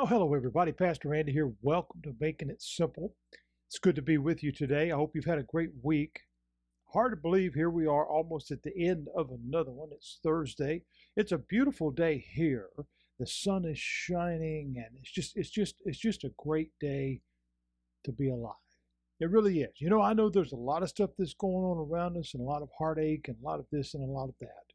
Well, hello, everybody. Pastor Randy here. Welcome to Making It Simple. It's good to be with you today. I hope you've had a great week. Hard to believe here we are almost at the end of another one. It's Thursday. It's a beautiful day here. The sun is shining and it's just a great day to be alive. It really is. I know there's a lot of stuff that's going on around us and a lot of heartache and a lot of this and a lot of that.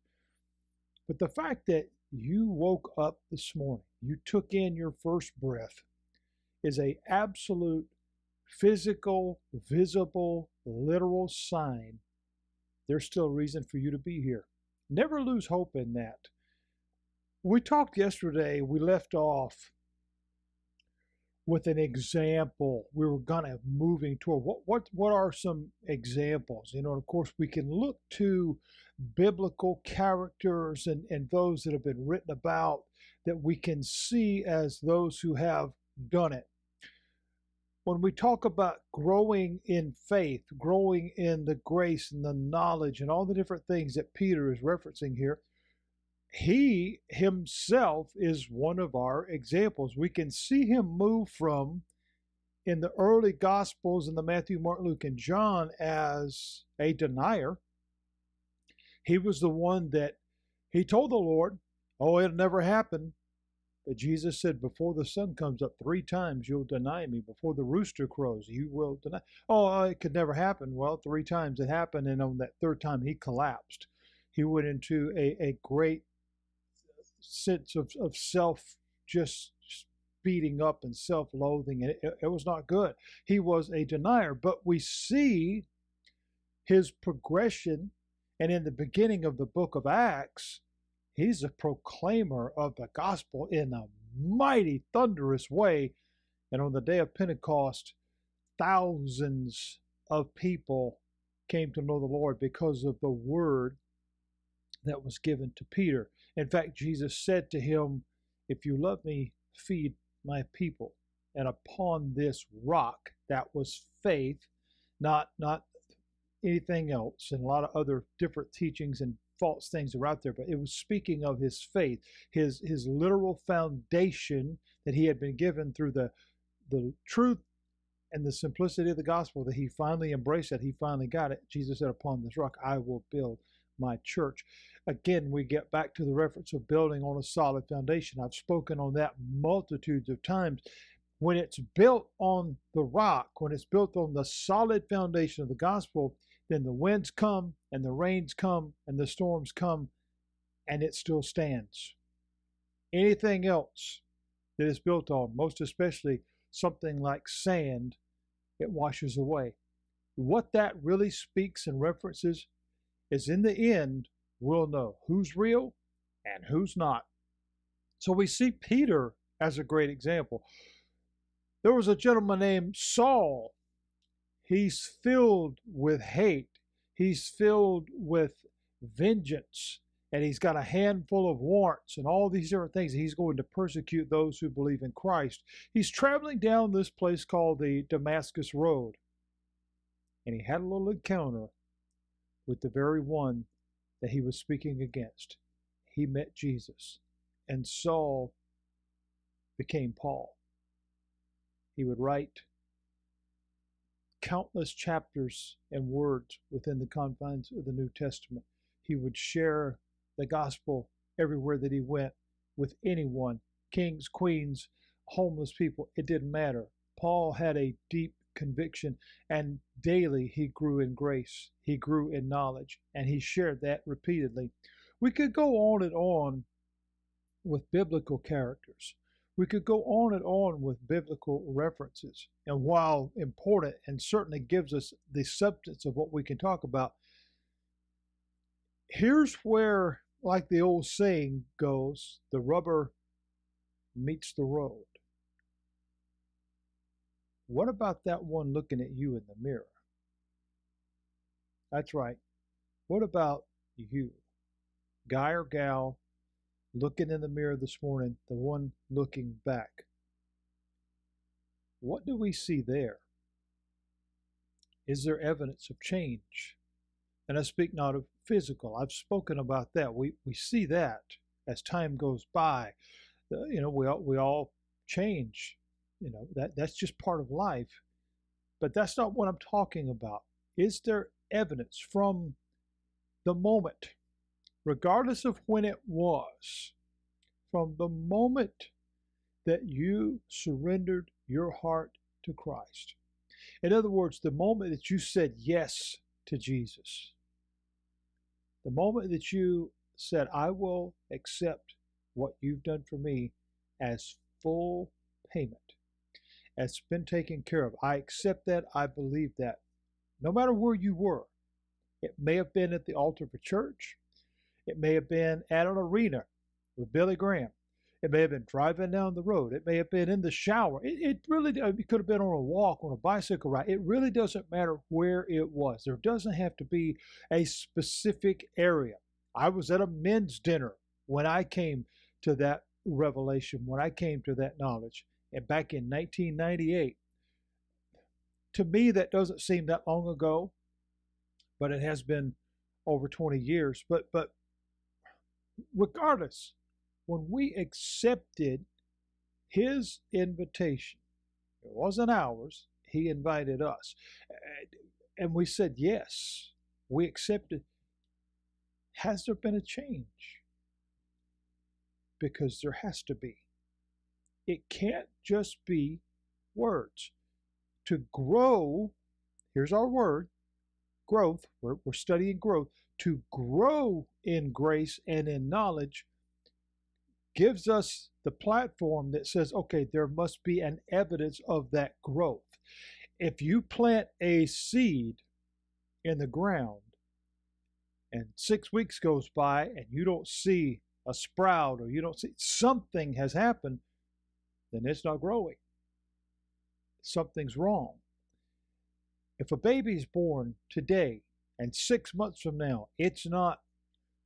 But the fact that you woke up this morning, you took in your first breath, is a absolute physical, visible, literal sign there's still a reason for you to be here. Never lose hope in that. We talked yesterday, we left off with an example. We were kind of moving toward what are some examples? And of course, we can look to biblical characters and those that have been written about that we can see as those who have done it. When we talk about growing in faith, growing in the grace and the knowledge and all the different things that Peter is referencing here, he himself is one of our examples. We can see him move from, in the early Gospels, in the Matthew, Mark, Luke, and John, as a denier. He was the one that he told the Lord, oh, it'll never happen. But Jesus said, before the sun comes up 3 times, you'll deny me. Before the rooster crows, you will deny. Oh, it could never happen. Well, 3 times it happened, and on that 3rd time, he collapsed. He went into a great sense of self just beating up and self-loathing, and it was not good. He was a denier, but we see his progression, and in the beginning of the book of Acts, he's a proclaimer of the gospel in a mighty, thunderous way. And on the day of Pentecost, thousands of people came to know the Lord because of the word that was given to Peter. In fact, Jesus said to him, if you love me, feed my people. And upon this rock, that was faith, not anything else, and a lot of other different teachings and false things are out there, but it was speaking of his faith, his literal foundation that he had been given through the truth and the simplicity of the gospel, that he finally embraced it. He finally got it. Jesus said, upon this rock, I will build my church. Again, we get back to the reference of building on a solid foundation. I've spoken on that multitudes of times. When it's built on the rock, when it's built on the solid foundation of the gospel, then the winds come and the rains come and the storms come, and it still stands. Anything else that is built on, most especially something like sand, it washes away. What that really speaks and references is, in the end, we'll know who's real and who's not. So we see Peter as a great example. There was a gentleman named Saul. He's filled with hate. He's filled with vengeance. And he's got a handful of warrants and all these different things. He's going to persecute those who believe in Christ. He's traveling down this place called the Damascus Road. And he had a little encounter with the very one that he was speaking against. He met Jesus. And Saul became Paul. He would write countless chapters and words within the confines of the New Testament. He would share the gospel everywhere that he went with anyone, kings, queens, homeless people. It didn't matter. Paul had a deep conviction, and daily he grew in grace. He grew in knowledge, and he shared that repeatedly. We could go on and on with biblical characters. We could go on and on with biblical references. And while important and certainly gives us the substance of what we can talk about, here's where, like the old saying goes, the rubber meets the road. What about that one looking at you in the mirror? That's right. What about you? Guy or gal looking in the mirror this morning, the one looking back. What do we see there? Is there evidence of change? And I speak not of physical. I've spoken about that. We see that as time goes by. We all change. That's just part of life. But that's not what I'm talking about. Is there evidence from the moment, regardless of when it was, from the moment that you surrendered your heart to Christ? In other words, the moment that you said yes to Jesus, the moment that you said, I will accept what you've done for me as full payment, as been taken care of. I accept that. I believe that. No matter where you were, it may have been at the altar of a church. It may have been at an arena with Billy Graham. It may have been driving down the road. It may have been in the shower. It could have been on a walk, on a bicycle ride. It really doesn't matter where it was. There doesn't have to be a specific area. I was at a men's dinner when I came to that revelation, when I came to that knowledge, and back in 1998. To me, that doesn't seem that long ago, but it has been over 20 years. But regardless, when we accepted his invitation, it wasn't ours, he invited us. And we said yes, we accepted. Has there been a change? Because there has to be. It can't just be words. To grow, here's our word, growth. We're studying growth. To grow in grace and in knowledge gives us the platform that says, okay, there must be an evidence of that growth. If you plant a seed in the ground and 6 weeks goes by and you don't see a sprout, or you don't see something has happened, then it's not growing. Something's wrong. If a baby is born today and 6 months from now it's not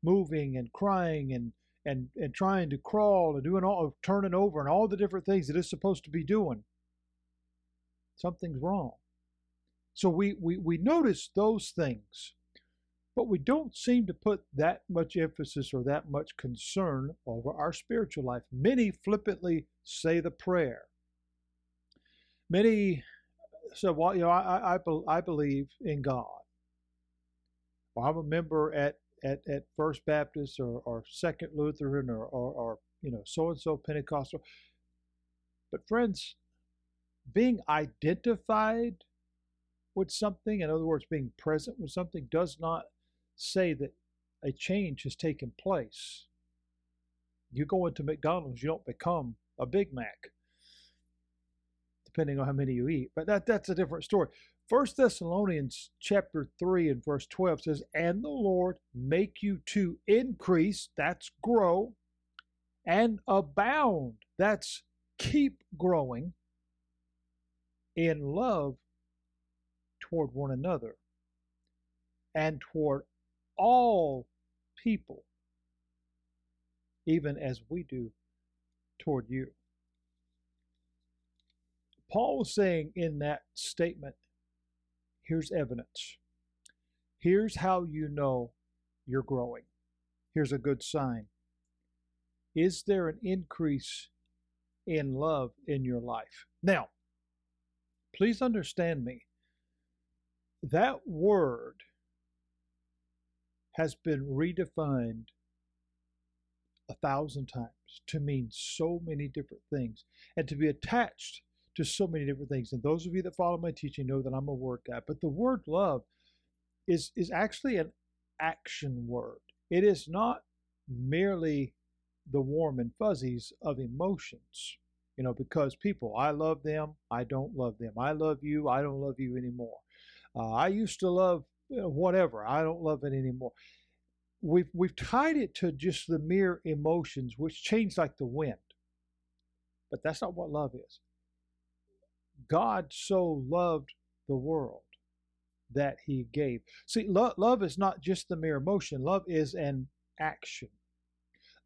moving and crying and trying to crawl and doing all, turning over and all the different things that it's supposed to be doing, something's wrong. So we notice those things, but we don't seem to put that much emphasis or that much concern over our spiritual life. Many flippantly say the prayer. Many say, well, I believe in God. Or I'm a member at First Baptist or Second Lutheran or so-and-so Pentecostal. But friends, being identified with something, in other words, being present with something, does not say that a change has taken place. You go into McDonald's, you don't become a Big Mac, depending on how many you eat. But that's a different story. 1 Thessalonians chapter 3 and verse 12 says, and the Lord make you to increase, that's grow, and abound, that's keep growing, in love toward one another and toward all people, even as we do toward you. Paul was saying in that statement, here's evidence. Here's how you know you're growing. Here's a good sign. Is there an increase in love in your life? Now, please understand me. That word has been redefined 1,000 times to mean so many different things and to be attached to so many different things. And those of you that follow my teaching know that I'm a word guy. But the word love is actually an action word. It is not merely the warm and fuzzies of emotions. Because people, I love them, I don't love them. I love you, I don't love you anymore. I used to love whatever, I don't love it anymore. We've tied it to just the mere emotions, which change like the wind. But that's not what love is. God so loved the world that he gave. See, love is not just the mere emotion. Love is an action.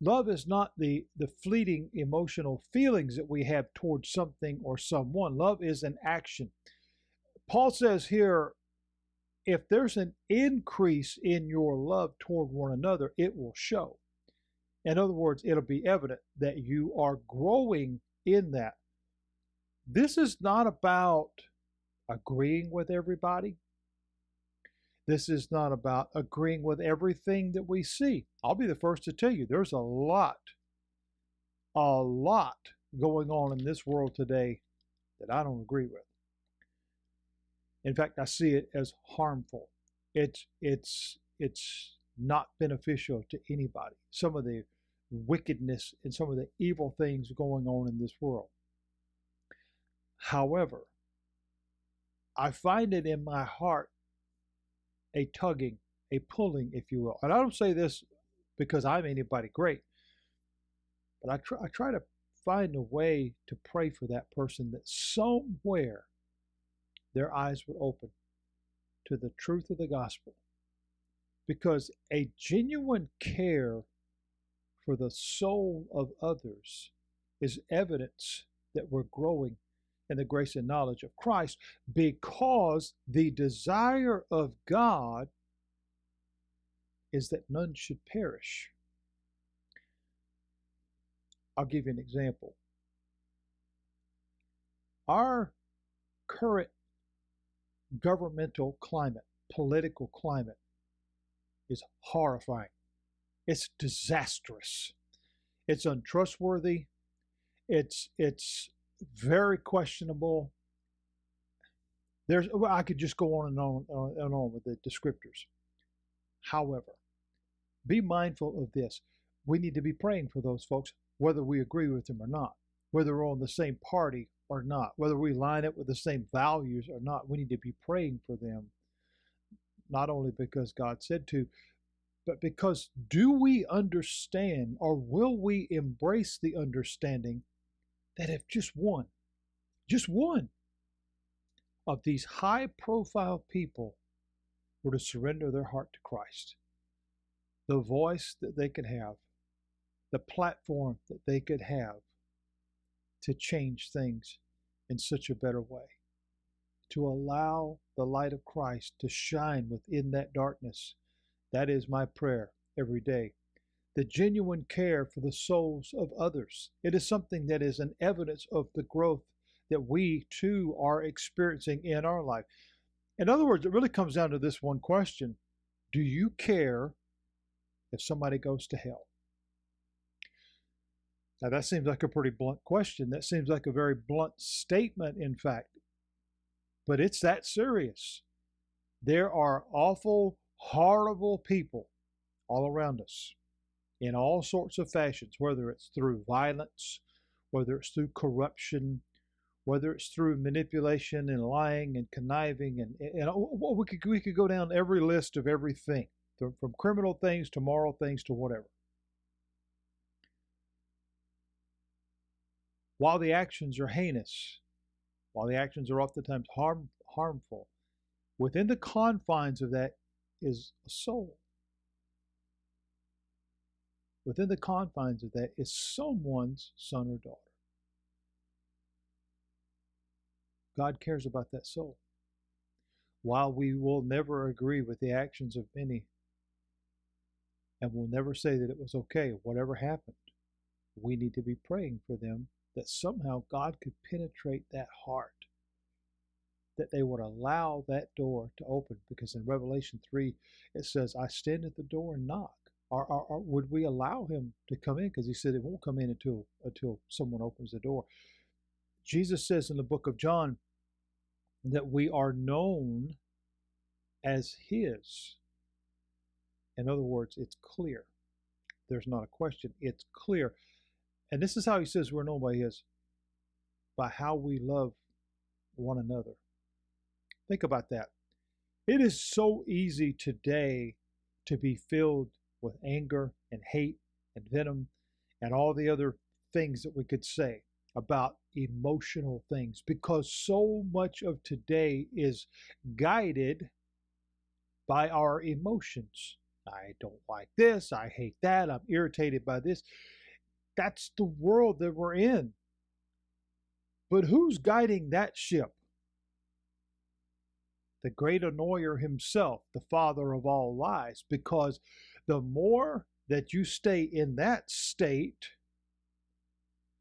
Love is not the fleeting emotional feelings that we have towards something or someone. Love is an action. Paul says here, if there's an increase in your love toward one another, it will show. In other words, it'll be evident that you are growing in that. This is not about agreeing with everybody. This is not about agreeing with everything that we see. I'll be the first to tell you there's a lot going on in this world today that I don't agree with. In fact, I see it as harmful. It's not beneficial to anybody. Some of the wickedness and some of the evil things going on in this world. However, I find it in my heart a tugging, a pulling, if you will. And I don't say this because I'm anybody great, but I try to find a way to pray for that person that somewhere their eyes would open to the truth of the gospel. Because a genuine care for the soul of others is evidence that we're growing in the grace and knowledge of Christ, because the desire of God is that none should perish. I'll give you an example. Our current governmental climate, political climate, is horrifying. It's disastrous. It's untrustworthy. It's very questionable. I could just go on and on with the descriptors. However, be mindful of this. We need to be praying for those folks, whether we agree with them or not, whether we're on the same party or not, whether we line up with the same values or not. We need to be praying for them, not only because God said to, but because do we understand, or will we embrace the understanding that if just one of these high-profile people were to surrender their heart to Christ, the voice that they could have, the platform that they could have to change things in such a better way, to allow the light of Christ to shine within that darkness. That is my prayer every day. The genuine care for the souls of others. It is something that is an evidence of the growth that we too are experiencing in our life. In other words, it really comes down to this one question: do you care if somebody goes to hell? Now, that seems like a pretty blunt question. That seems like a very blunt statement, in fact. But it's that serious. There are awful, horrible people all around us in all sorts of fashions, whether it's through violence, whether it's through corruption, whether it's through manipulation and lying and conniving. And we could go down every list of everything, from criminal things to moral things to whatever. While the actions are heinous, while the actions are oftentimes harmful, within the confines of that is a soul. Within the confines of that is someone's son or daughter. God cares about that soul. While we will never agree with the actions of many, and will never say that it was okay, whatever happened, we need to be praying for them that somehow God could penetrate that heart, that they would allow that door to open. Because in Revelation 3, it says, I stand at the door and knock. Or would we allow him to come in? Because he said it won't come in until someone opens the door. Jesus says in the book of John that we are known as his. In other words, it's clear. There's not a question. It's clear. And this is how he says we're known by his: by how we love one another. Think about that. It is so easy today to be filled with anger and hate and venom and all the other things that we could say about emotional things, because so much of today is guided by our emotions. I don't like this, I hate that, I'm irritated by this. That's the world that we're in. But who's guiding that ship? The great annoyer himself, the father of all lies, because the more that you stay in that state,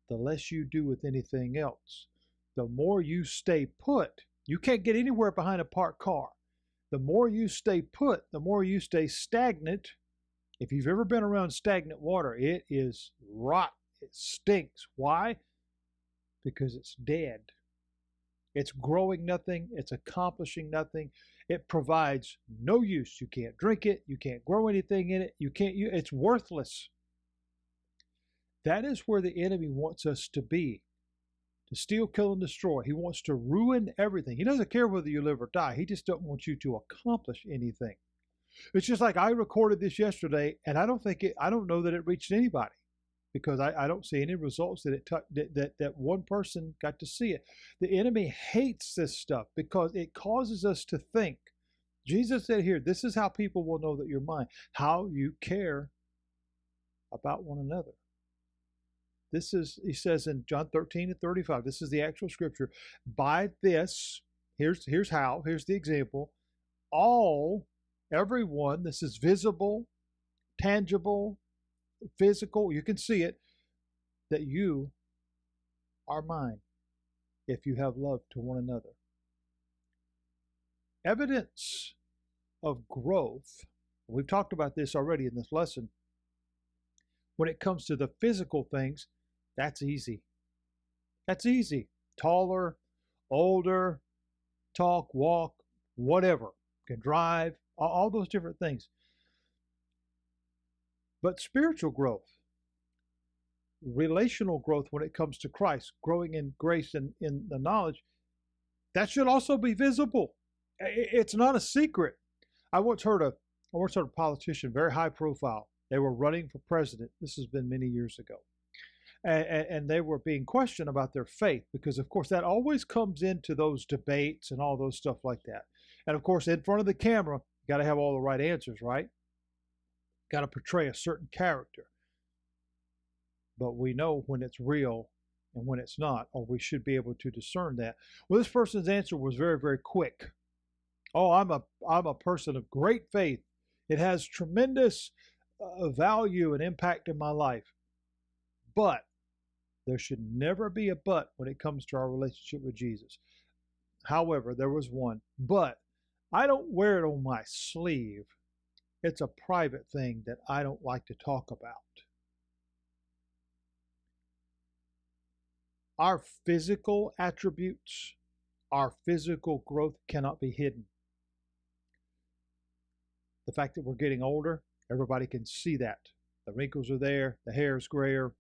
the less you do with anything else. the more you stay put. You can't get anywhere behind a parked car. The more you stay put, the more you stay stagnant. If you've ever been around stagnant water, it is rot. It stinks. Why? Because it's dead. It's growing nothing. It's accomplishing nothing. It provides no use. You can't drink it. You can't grow anything in it. It's worthless. That is where the enemy wants us to be. To steal, kill, and destroy. He wants to ruin everything. He doesn't care whether you live or die. He just doesn't want you to accomplish anything. It's just like I recorded this yesterday, and I don't know that it reached anybody, because I don't see any results that one person got to see it. The enemy hates this stuff because it causes us to think. Jesus said here, this is how people will know that you're mine, how you care about one another. This is, he says in John 13:35, this is the actual scripture. By this, here's the example. Everyone, this is visible, tangible, physical, you can see it, that you are mine if you have love to one another. Evidence of growth, we've talked about this already in this lesson. When it comes to the physical things, that's easy. That's easy. Taller, older, talk, walk, whatever. Can drive, all those different things. But spiritual growth, relational growth when it comes to Christ, growing in grace and in the knowledge, that should also be visible. It's not a secret. I once heard a politician, very high profile. They were running for president. This has been many years ago. And they were being questioned about their faith, because of course that always comes into those debates and all those stuff like that. And of course, in front of the camera, you got to have all the right answers, right? Got to portray a certain character. But we know when it's real and when it's not, or we should be able to discern that. Well, this person's answer was very, very quick. Oh, I'm a person of great faith. It has tremendous value and impact in my life. But there should never be a but when it comes to our relationship with Jesus. However, there was one. But I don't wear it on my sleeve. It's a private thing that I don't like to talk about. Our physical attributes, our physical growth cannot be hidden. The fact that we're getting older, everybody can see that. The wrinkles are there, the hair is grayer,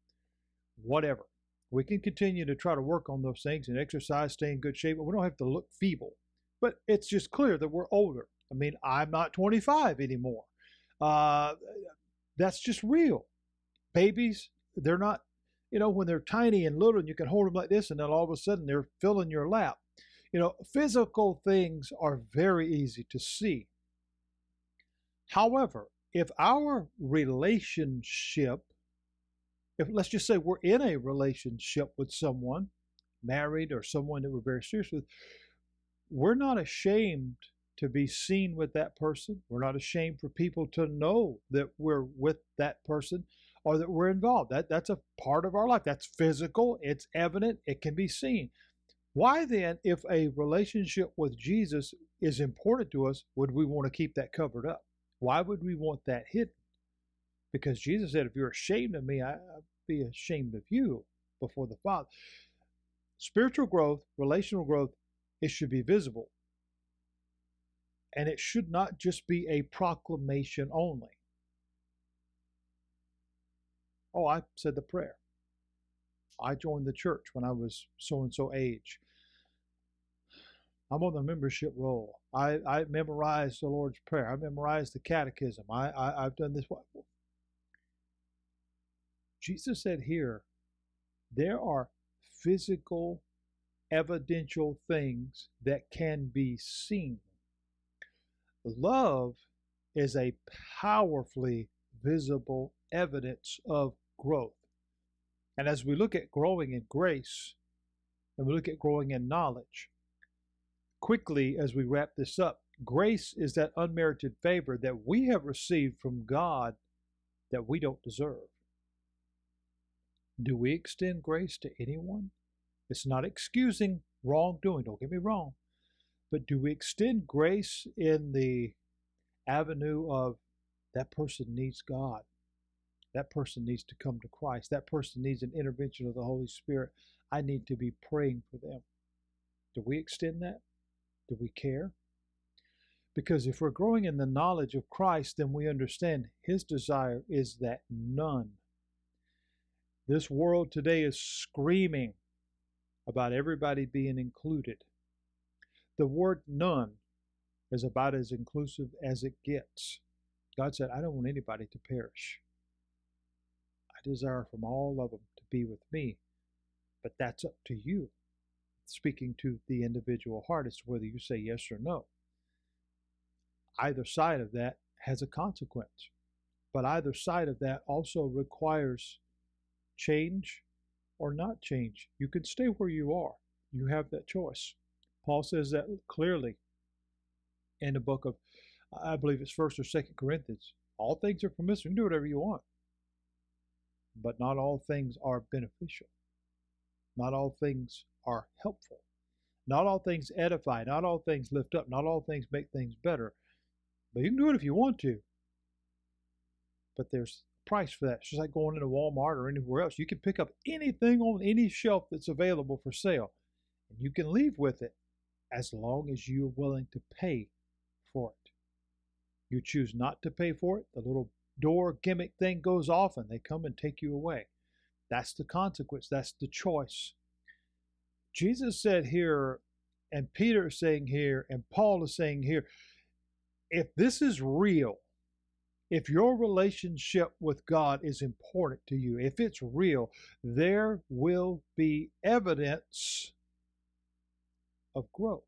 whatever. We can continue to try to work on those things and exercise, stay in good shape, but we don't have to look feeble. But it's just clear that we're older. I mean, I'm not 25 anymore. That's just real. Babies, they're not, when they're tiny and little and you can hold them like this and then all of a sudden they're filling your lap. Physical things are very easy to see. However, if our relationship, if let's just say we're in a relationship with someone, married or someone that we're very serious with, we're not ashamed to be seen with that person. We're not ashamed for people to know that we're with that person or that we're involved. That's a part of our life. That's physical. It's evident. It can be seen. Why then, if a relationship with Jesus is important to us, would we want to keep that covered up? Why would we want that hidden? Because Jesus said, if you're ashamed of me, I'll be ashamed of you before the Father. Spiritual growth, relational growth, it should be visible. And it should not just be a proclamation only. Oh, I said the prayer. I joined the church when I was so-and-so age. I'm on the membership roll. I memorized the Lord's Prayer. I memorized the catechism. I've done this. Jesus said here, there are physical, evidential things that can be seen. Love is a powerfully visible evidence of growth. And as we look at growing in grace, and we look at growing in knowledge, quickly as we wrap this up, grace is that unmerited favor that we have received from God that we don't deserve. Do we extend grace to anyone? It's not excusing wrongdoing, don't get me wrong. But do we extend grace in the avenue of that person needs God? That person needs to come to Christ. That person needs an intervention of the Holy Spirit. I need to be praying for them. Do we extend that? Do we care? Because if we're growing in the knowledge of Christ, then we understand His desire is that none. This world today is screaming about everybody being included. The word none is about as inclusive as it gets. God said, I don't want anybody to perish. I desire from all of them to be with me. But that's up to you. Speaking to the individual heart as to whether you say yes or no. Either side of that has a consequence. But either side of that also requires change or not change. You can stay where you are. You have that choice. Paul says that clearly in the book of, I believe it's 1st or 2nd Corinthians. All things are permissible. You can do whatever you want. But not all things are beneficial. Not all things are helpful. Not all things edify. Not all things lift up. Not all things make things better. But you can do it if you want to. But there's a price for that. It's just like going into Walmart or anywhere else. You can pick up anything on any shelf that's available for sale. And you can leave with it as long as you're willing to pay for it. You choose not to pay for it, the little door gimmick thing goes off and they come and take you away. That's the consequence. That's the choice. Jesus said here, and Peter is saying here, and Paul is saying here, if this is real, if your relationship with God is important to you, if it's real, there will be evidence of growth.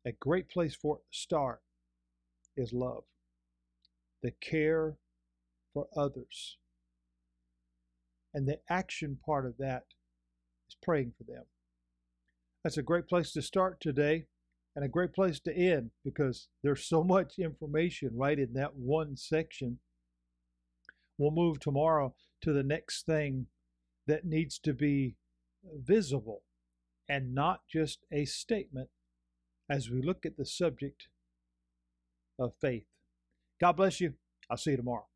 A great place for it to start is love, the care for others. And the action part of that is praying for them. That's a great place to start today and a great place to end because there's so much information right in that one section. We'll move tomorrow to the next thing that needs to be visible and not just a statement as we look at the subject of faith. God bless you. I'll see you tomorrow.